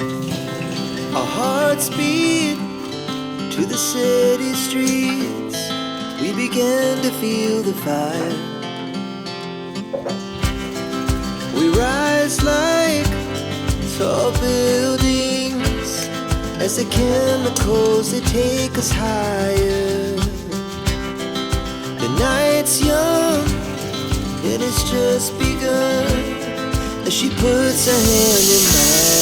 Our hearts beat to the city streets. We began to feel the fire. We rise like tall buildings as the chemicals, they take us higher. The night's young and it's just begun as she puts her hand in mine.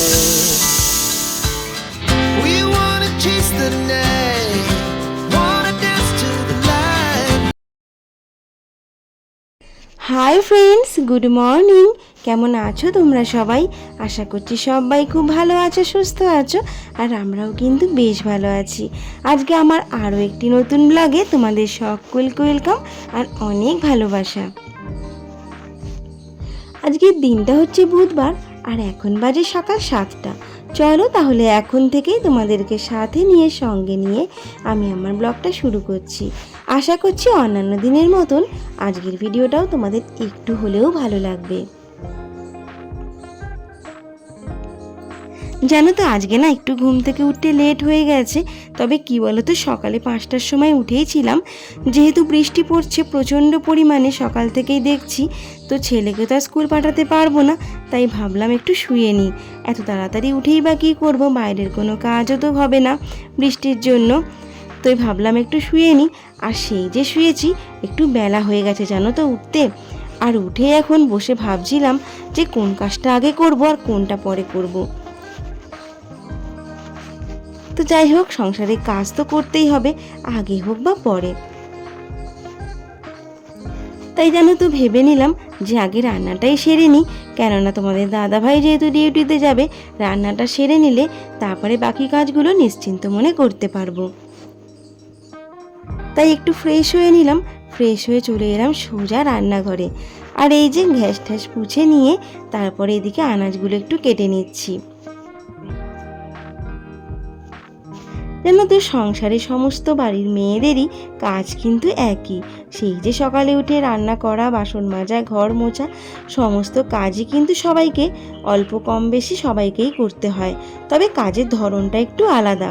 We wanna chase the night, wanna dance to the light. Hi friends, good morning. কেমন আছো তোমরা সবাই? আশা করছি সবাই খুব ভালো আছো, সুস্থ আছো, আর আমরাও কিন্তু বেশ ভালো আছি। আজকে আমার আরও একটি নতুন ব্লগে তোমাদের সকলকে ওয়েলকাম আর অনেক ভালোবাসা। আজকের দিনটা হচ্ছে বুধবার আর এখন বাজে সকাল 7টা। চলো তাহলে এখন থেকেই তোমাদেরকে সাথে নিয়ে সঙ্গে নিয়ে আমি আমার ব্লগটা শুরু করছি। আশা করছি অন্যান্য দিনের মতন আজকের ভিডিওটাও তোমাদের একটু হলেও ভালো লাগবে। জানো তো আজকে না একটু ঘুম থেকে উঠতে লেট হয়ে গেছে। তবে কি বলো তো, সকালে 5টার সময় উঠেইছিলাম। যেহেতু বৃষ্টি পড়ছে প্রচণ্ড পরিমাণে সকাল থেকেই দেখছি, তো ছেলেকে তো আর স্কুল পাঠাতে পারবো না, তাই ভাবলাম একটু শুয়ে নিই। এত তাড়াতাড়ি উঠেই বা কী করবো, বাইরের কোনো কাজও তো হবে না বৃষ্টির জন্য, তো ভাবলাম একটু শুয়ে নিই। আর সেই যে শুয়েছি, একটু বেলা হয়ে গেছে জানো তো উঠতে। আর উঠে এখন বসে ভাবছিলাম যে কোন কাজটা আগে করব আর কোনটা পরে করব। তো যাই হোক, সংসারের কাজ তো করতেই হবে, আগে হোক বা পরে। তাই জানো তো ভেবে নিলাম যে আগে রান্নাটাই সেরে নিই, কেননা তোমাদের দাদাভাই যেহেতু ডিউটিতে যাবে, রান্নাটা সেরে নিলে তারপরে বাকি কাজগুলো নিশ্চিন্ত মনে করতে পারবো। তাই একটু ফ্রেশ হয়ে নিলাম, ফ্রেশ হয়ে চলে এলাম সোজা রান্নাঘরে। আর এই যে গ্যাস ট্যাস পুছে নিয়ে তারপরে এদিকে আনাজগুলো একটু কেটে নিচ্ছি। জানো তো সংসারে সমস্ত বাড়ির মেয়েদেরই কাজ কিন্তু একই। সেই যে সকালে উঠে রান্না করা, বাসন মাজা, ঘর মোছা, সমস্ত কাজই কিন্তু সবাইকে অল্প কম বেশি সবাইকেই করতে হয়, তবে কাজের ধরনটা একটু আলাদা।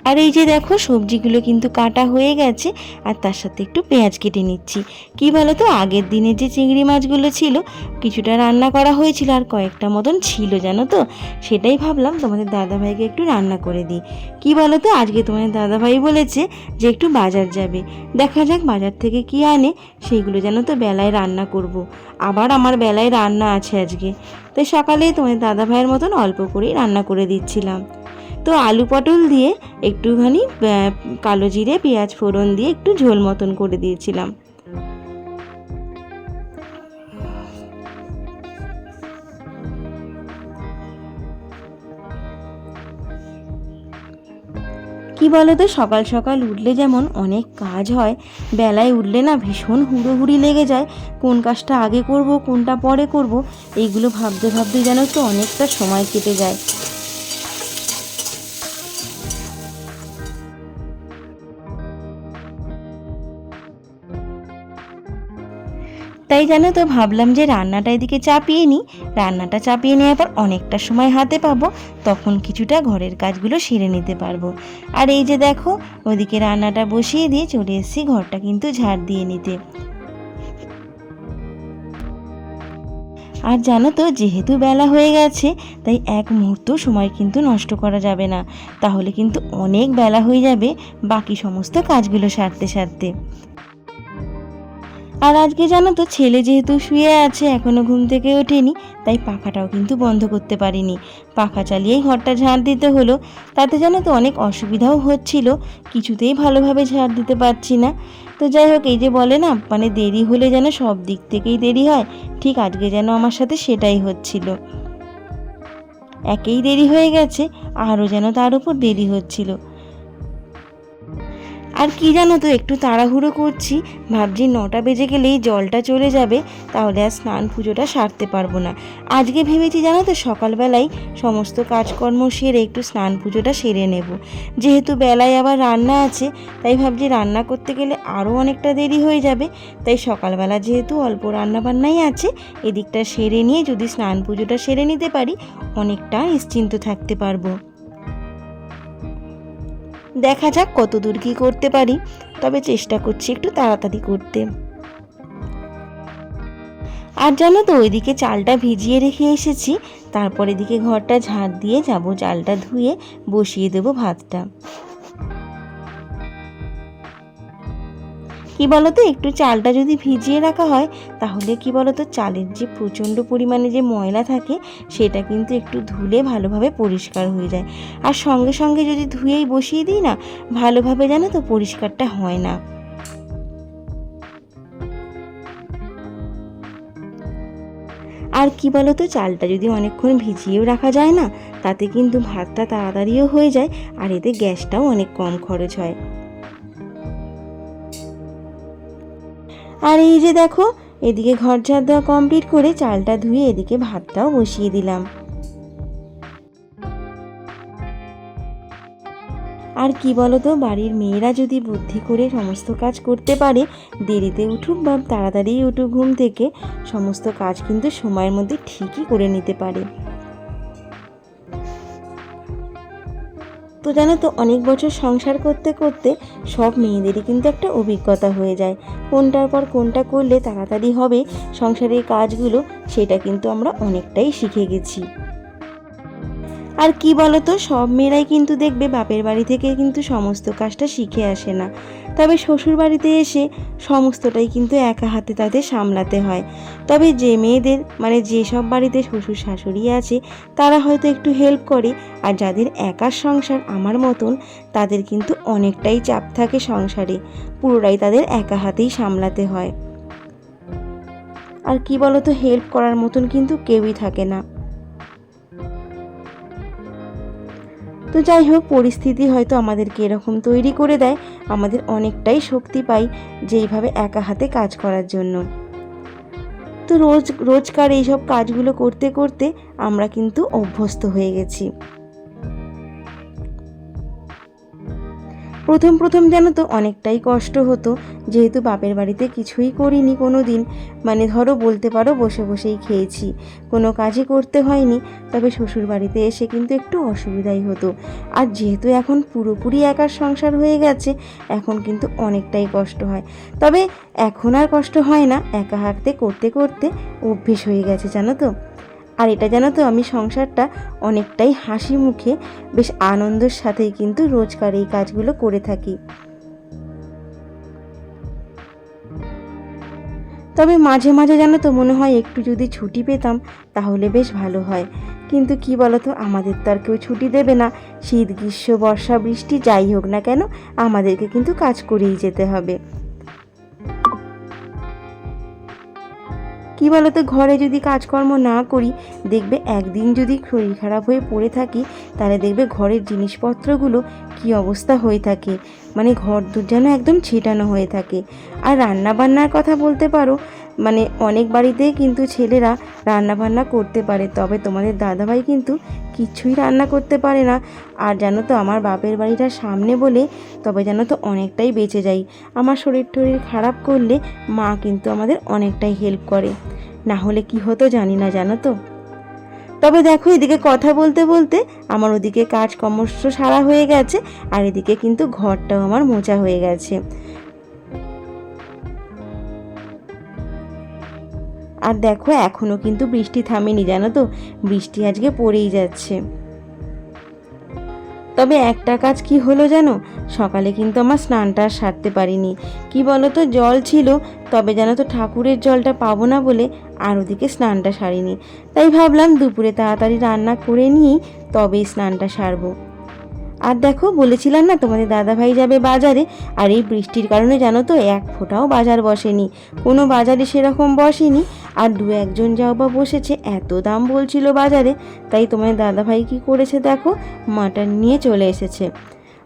আর এই যে দেখো সবজিগুলো কিন্তু কাটা হয়ে গেছে, আর তার সাথে একটু পেঁয়াজ কেটে নিচ্ছি। কি বলো তো, আগের দিনের যে চিংড়ি মাছগুলো ছিল কিছুটা রান্না করা হয়েছিল আর কয়েকটা মতন ছিল জানো তো, সেটাই ভাবলাম তোমাদের দাদাভাইকে একটু রান্না করে দিই। কি বলো তো, আজকে তোমাদের দাদাভাই বলেছে যে একটু বাজার যাবে, দেখা যাক বাজার থেকে কি আনে, সেইগুলো জানো তো বেলায় রান্না করব। আবার আমার বেলায় রান্না আছে আজকে, তাই সকালে তোমাদের দাদাভাইয়ের মতন অল্প করেই রান্না করে দিচ্ছিলাম। তো আলু পটল দিয়ে একটুখানি কালো জিরে পেঁয়াজ ফোড়ন দিয়ে একটু ঝোল মতন করে দিয়েছিলাম। কি বলো তো, সকাল সকাল উঠলে যেমন অনেক কাজ হয়, বেলায় উঠলে না ভীষণ হুড়োহুড়ি লেগে যায়। কোন কাজটা আগে করব কোনটা পরে করব, এইগুলো ভাবতে ভাবতে যেন তো অনেকটা সময় কেটে যায়। তাই জানো তো ভাবলাম যে রান্নাটা এদিকে চাপিয়ে নিই, রান্নাটা চাপিয়ে নেওয়ার পর অনেকটা সময় হাতে পাবো, তখন কিছুটা ঘরের কাজগুলো সেরে নিতে পারবো। আর এই যে দেখো ওদিকে রান্নাটা বসিয়ে দিয়ে চলে এসেছি ঘরটা কিন্তু ঝাড় দিয়ে নিতে। আর জানো তো যেহেতু বেলা হয়ে গেছে, তাই এক মুহূর্ত সময় কিন্তু নষ্ট করা যাবে না, তাহলে কিন্তু অনেক বেলা হয়ে যাবে বাকি সমস্ত কাজগুলো সারতে সারতে। আর আজকে জানো তো ছেলে যেহেতু শুয়ে আছে, এখনও ঘুম থেকে ওঠেনি, তাই পাখাটাও কিন্তু বন্ধ করতে পারিনি, পাখা চালিয়েই ঘরটা ঝাড় দিতে হলো। তাতে জানো তো অনেক অসুবিধাও হচ্ছিল, কিছুতেই ভালোভাবে ঝাড় দিতে পারছি না। তো যাই হোক, এই যে বলে না মানে দেরি হলে যেন সব দিক থেকেই দেরি হয়, ঠিক আজকে যেন আমার সাথে সেটাই হচ্ছিল। একেই দেরি হয়ে গেছে, আরও যেন তার উপর দেরি হচ্ছিল। আর কি জানো তো, একটু তাড়াহুড়ো করছি, ভাবছি 9টা বেজে গেলেই জলটা চলে যাবে, তাহলে আর স্নান পুজোটা সারতে পারবো না। আজকে ভেবেছি জানো তো, সকালবেলায় সমস্ত কাজকর্ম সেরে একটু স্নান পুজোটা সেরে নেব। যেহেতু বেলায় আবার রান্না আছে, তাই ভাবছি রান্না করতে গেলে আরও অনেকটা দেরি হয়ে যাবে। তাই সকালবেলা যেহেতু অল্প রান্নাবান্নাই আছে, এদিকটা সেরে নিয়ে যদি স্নান পুজোটা সেরে নিতে পারি, অনেকটা নিশ্চিন্ত থাকতে পারবো। দেখা যাক কত দূর কী করতে পারি, তবে চেষ্টা করছি একটু তাড়াতাড়ি করতে। আর জানো তো, ওইদিকে চালটা ভিজিয়ে রেখে এসেছি, তারপর এদিকে ঘরটা ঝাড় দিয়ে যাব, চালটা ধুয়ে বসিয়ে দেব ভাতটা। কি বলতো, একটু চালটা যদি ভিজিয়ে রাখা হয়, তাহলে কি বলতো, চালের যে প্রচণ্ড পরিমাণে যে ময়লা থাকে, সেটা কিন্তু একটু ধুলে ভালোভাবে পরিষ্কার হয়ে যায়। আর সঙ্গে সঙ্গে যদি ধুয়েই বসিয়ে দিই না, ভালোভাবে জানো তো পরিষ্কারটা হয় না। আর কি বলতো, চালটা যদি অনেকক্ষণ ভিজিয়েও রাখা যায় না, তাতে কিন্তু ভাতটা তাড়াতাড়িও হয়ে যায়, আর এতে গ্যাসটাও অনেক কম খরচ হয়। আর এই যে দেখো, এদিকে ঘর ঝাড় দেওয়া কমপ্লিট করে চালটা ধুয়ে এদিকে ভাতটাও বসিয়ে দিলাম। আর কি বলতো, বাড়ির মেয়েরা যদি বুদ্ধি করে সমস্ত কাজ করতে পারে, দেরিতে উঠুক বা তাড়াতাড়ি উঠুক ঘুম থেকে, সমস্ত কাজ কিন্তু সময়ের মধ্যে ঠিকই করে নিতে পারে। তো জানো তো, অনেক বছর সংসার করতে করতে সব মেয়েদেরই কিন্তু একটা অভিজ্ঞতা হয়ে যায়, কোনটার পর কোনটা করলে তাড়াতাড়ি হবে সংসারের কাজগুলো, সেটা কিন্তু আমরা অনেকটাই শিখে গেছি। আর কি বলতো, সব মেয়েরাই কিন্তু দেখবে বাপের বাড়ি থেকে কিন্তু সমস্ত কাজটা শিখে আসে না, তবে শ্বশুর বাড়িতে এসে সমস্তটাই কিন্তু একা হাতে তাদের সামলাতে হয়। তবে যে মেয়েদের যেসব বাড়িতে শ্বশুর শাশুড়ি আছে, তারা হয়তো একটু হেল্প করে, আর যাদের একার সংসার আমার মতন, তাদের কিন্তু অনেকটাই চাপ থাকে সংসারে, পুরোটাই তাদের একা হাতেই সামলাতে হয়। আর কি বলতো, হেল্প করার মতন কিন্তু কেউই থাকে না। তো যাই হোক, পরিস্থিতি হয়তো আমাদেরকে এরকম তৈরি করে দেয়, আমাদের অনেকটাই শক্তি পাই যেইভাবে একা হাতে কাজ করার জন্য। তো রোজকার এইসব কাজগুলো করতে করতে আমরা কিন্তু অভ্যস্ত হয়ে গেছি। প্রথম জানো তো অনেকটাই কষ্ট হতো, যেহেতু বাপের বাড়িতে কিছুই করিনি কোনো দিন, ধরো বলতে পারো বসে বসেই খেয়েছি, কোনো কাজই করতে হয়নি। তবে শ্বশুর বাড়িতে এসে কিন্তু একটু অসুবিধাই হতো, আর যেহেতু এখন পুরোপুরি একার সংসার হয়ে গেছে, এখন কিন্তু অনেকটাই কষ্ট হয়। তবে এখন আর কষ্ট হয় না, একা হাতে করতে করতে অভ্যেস হয়ে গেছে জানো তো। আর এটা জানো তো, আমি সংসারটা অনেকটাই হাসি মুখে বেশ আনন্দের সাথেই কিন্তু রোজকার এই কাজগুলো করে থাকি। তবে মাঝে মাঝে জানো তো মনে হয় একটু যদি ছুটি পেতাম তাহলে বেশ ভালো হয়, কিন্তু কি বলতো, আমাদের তো আর কেউ ছুটি দেবে না। শীত গ্রীষ্ম বর্ষা বৃষ্টি যাই হোক না কেন, আমাদেরকে কিন্তু কাজ করেই যেতে হবে। কি বলতো, ঘরে যদি কাজকর্ম না করি, দেখবে একদিন যদি শরীর খারাপ হয়ে পড়ে থাকি, তাহলে দেখবে ঘরের জিনিসপত্রগুলো কি অবস্থা হয়ে থাকে, ঘর দূর যেন একদম ছিটানো হয়ে থাকে। আর রান্নাবান্নার কথা বলতে পারো, অনেক বাড়িতেই কিন্তু ছেলেরা রান্নাবান্না করতে পারে, তবে তোমাদের দাদাভাই কিন্তু কিছুই রান্না করতে পারে না। আর জানো তো, আমার বাপের বাড়িটা সামনে বলে তবে জানো তো অনেকটাই বেঁচে যাই। আমার শরীর খারাপ করলে মা কিন্তু আমাদের অনেকটাই হেল্প করে, না হলে কি হতো জানি না জানো তো। তবে দেখো, এদিকে কথা বলতে বলতে আমার ওদিকে কাজ ক্রমশ সারা হয়ে গেছে, আর এদিকে কিন্তু ঘরটাও আমার মোছা হয়ে গেছে। আর দেখো, এখনো কিন্তু বৃষ্টি থামেনি জানো তো, বৃষ্টি আজকে পড়েই যাচ্ছে। তবে একটা কাজ কি হলো জানো, সকালে কিন্তু আমার স্নানটা সারতে পারিনি। কি বলো তো, জল ছিল, তবে জানো তো ঠাকুরের জলটা পাবো না বলে আর ওদিকে স্নানটা সারিনি। তাই ভাবলাম দুপুরে তাড়াতাড়ি রান্না করে নিয়েই তবেই স্নানটা সারবো। আর দেখো, বলেছিলাম না তোমাদের দাদাভাই যাবে বাজারে, আর এই বৃষ্টির কারণে জানো তো এক ফোঁটাও বাজার বসেনি, কোনো বাজারে সেরকম বসেনি। আর দু একজন যাও বা বসেছে, এত দাম বলছিল বাজারে। তাই তোমাদের দাদাভাই কি করেছে দেখো, মাটন নিয়ে চলে এসেছে।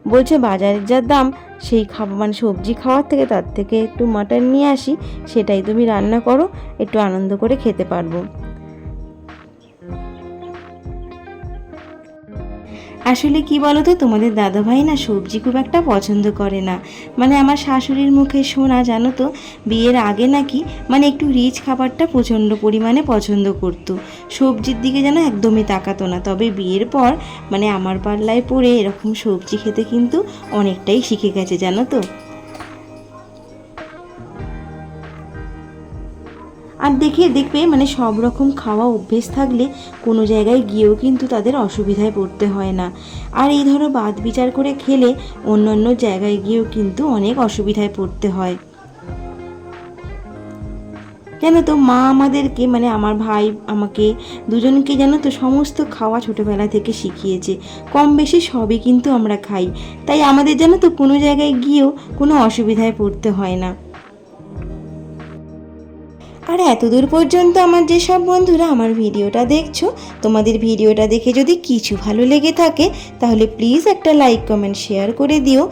বলছে বাজারের যা দাম সেই মানে সবজি খাওয়ার থেকে তার থেকে একটু মাটন নিয়ে আসি, সেটাই তুমি রান্না করো, একটু আনন্দ করে খেতে পারবো। আসলে কি বলো তো, তোমাদের দাদাভাই না সবজি খুব একটা পছন্দ করে না। মানে আমার শাশুড়ির মুখে শোনা, জানো তো, বিয়ের আগে নাকি মানে একটু রিচ খাবারটা প্রচণ্ড পরিমাণে পছন্দ করতো, সবজির দিকে যেন একদমই তাকাতো না। তবে বিয়ের পর মানে আমার পাল্লায় পড়ে এরকম সবজি খেতে কিন্তু অনেকটাই শিখে গেছে, জানো তো। আর দেখবে মানে সব রকম খাওয়া অভ্যেস থাকলে কোনো জায়গায় গিয়েও কিন্তু তাদের অসুবিধায় পড়তে হয় না। আর এই ধরো বাদ বিচার করে খেলে অন্য জায়গায় গিয়েও কিন্তু অনেক অসুবিধায় পড়তে হয়। জানো তো, মা আমাদেরকে মানে আমার ভাই আমাকে দুজনকে জানো তো সমস্ত খাওয়া ছোটোবেলা থেকে শিখিয়েছে, কম বেশি সবই কিন্তু আমরা খাই, তাই আমাদের জানো তো কোনো জায়গায় গিয়েও কোনো অসুবিধায় পড়তে হয় না। আর এতদূর পর্যন্ত আমার যেসব বন্ধুরা আমার ভিডিওটা দেখছো, তোমাদের ভিডিওটা দেখে যদি কিছু ভালো লেগে থাকে তাহলে প্লিজ একটা লাইক কমেন্ট শেয়ার করে দিও।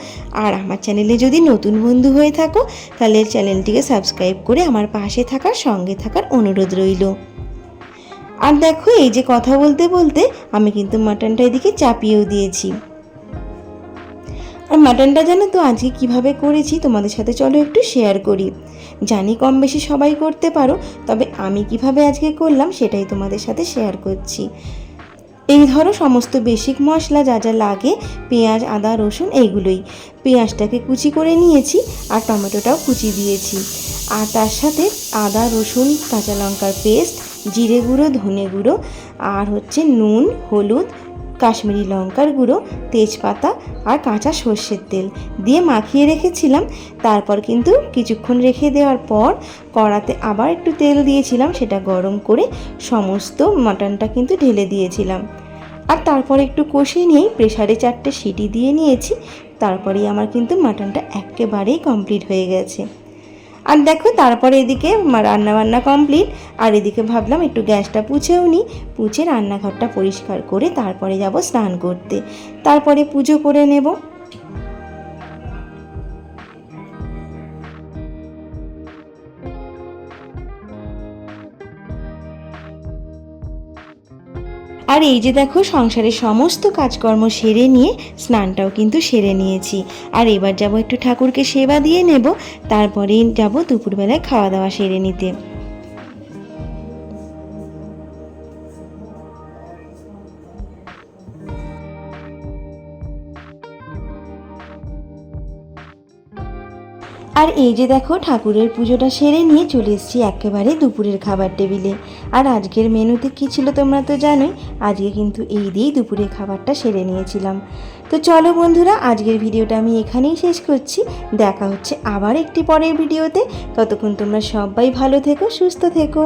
আর আমার চ্যানেলে যদি নতুন বন্ধু হয়ে থাকো তাহলে চ্যানেলটিকে সাবস্ক্রাইব করে আমার পাশে থাকার সঙ্গে থাকার অনুরোধ রইল। আর দেখো, এই যে কথা বলতে বলতে আমি কিন্তু মাটনটা এদিকে চাপিয়েও দিয়েছি। আর মাটনটা জানো তো আজকে কিভাবে করেছি তোমাদের সাথে চলো একটু শেয়ার করি। জানি কম বেশি সবাই করতে পারো, তবে আমি কিভাবে আজকে করলাম সেটাই তোমাদের সাথে শেয়ার করছি। এই ধরো সমস্ত বেসিক মশলা যা যা লাগে, পেঁয়াজ, আদা, রসুন, এইগুলোই। পেঁয়াজটাকে কুচি করে নিয়েছি আর টমেটোটাও কুচি দিয়েছি। আর তার সাথে আদা, রসুন, কাঁচা লঙ্কার পেস্ট, জিরে গুঁড়ো, ধনে গুঁড়ো, আর হচ্ছে নুন, হলুদ, কাশ্মীরি লঙ্কার গুঁড়ো, তেজপাতা আর কাঁচা সর্ষের তেল দিয়ে মাখিয়ে রেখেছিলাম। তারপর কিন্তু কিছুক্ষণ রেখে দেওয়ার পর কড়াতে আবার একটু তেল দিয়েছিলাম, সেটা গরম করে সমস্ত মাটনটা কিন্তু ঢেলে দিয়েছিলাম। আর তারপর একটু কষিয়ে নিয়েই প্রেসারে 4টে সিটি দিয়ে নিয়েছি। তারপরেই আমার কিন্তু মাটনটা একেবারেই কমপ্লিট হয়ে গেছে। আর দেখো, তারপরে এদিকে রান্নাবান্না কমপ্লিট, আর এদিকে ভাবলাম একটু গ্যাসটা পুছেও নিই, পুছে রান্নাঘরটা পরিষ্কার করে তারপরে যাব স্নান করতে, তারপরে পুজো করে নেব। আর এই যে দেখো, সংসারের সমস্ত কাজকর্ম সেরে নিয়ে স্নানটাও কিন্তু সেরে নিয়েছি। আর এবার যাব একটু ঠাকুরকে সেবা দিয়ে নেব, তারপরেই যাব দুপুরবেলায় খাওয়া দাওয়া সেরে নিতে। আর এই যে দেখো, ঠাকুরের পুজোটা সেরে নিয়ে চলে এসেছি একেবারে দুপুরের খাবার টেবিলে। আর আজকের মেনুতে কী ছিল তোমরা তো জানোই, আজকে কিন্তু এই দিয়েই দুপুরের খাবারটা সেরে নিয়েছিলাম। তো চলো বন্ধুরা, আজকের ভিডিওটা আমি এখানেই শেষ করছি। দেখা হচ্ছে আবার একটি পরের ভিডিওতে। ততক্ষণ তোমরা সবাই ভালো থেকো, সুস্থ থেকো।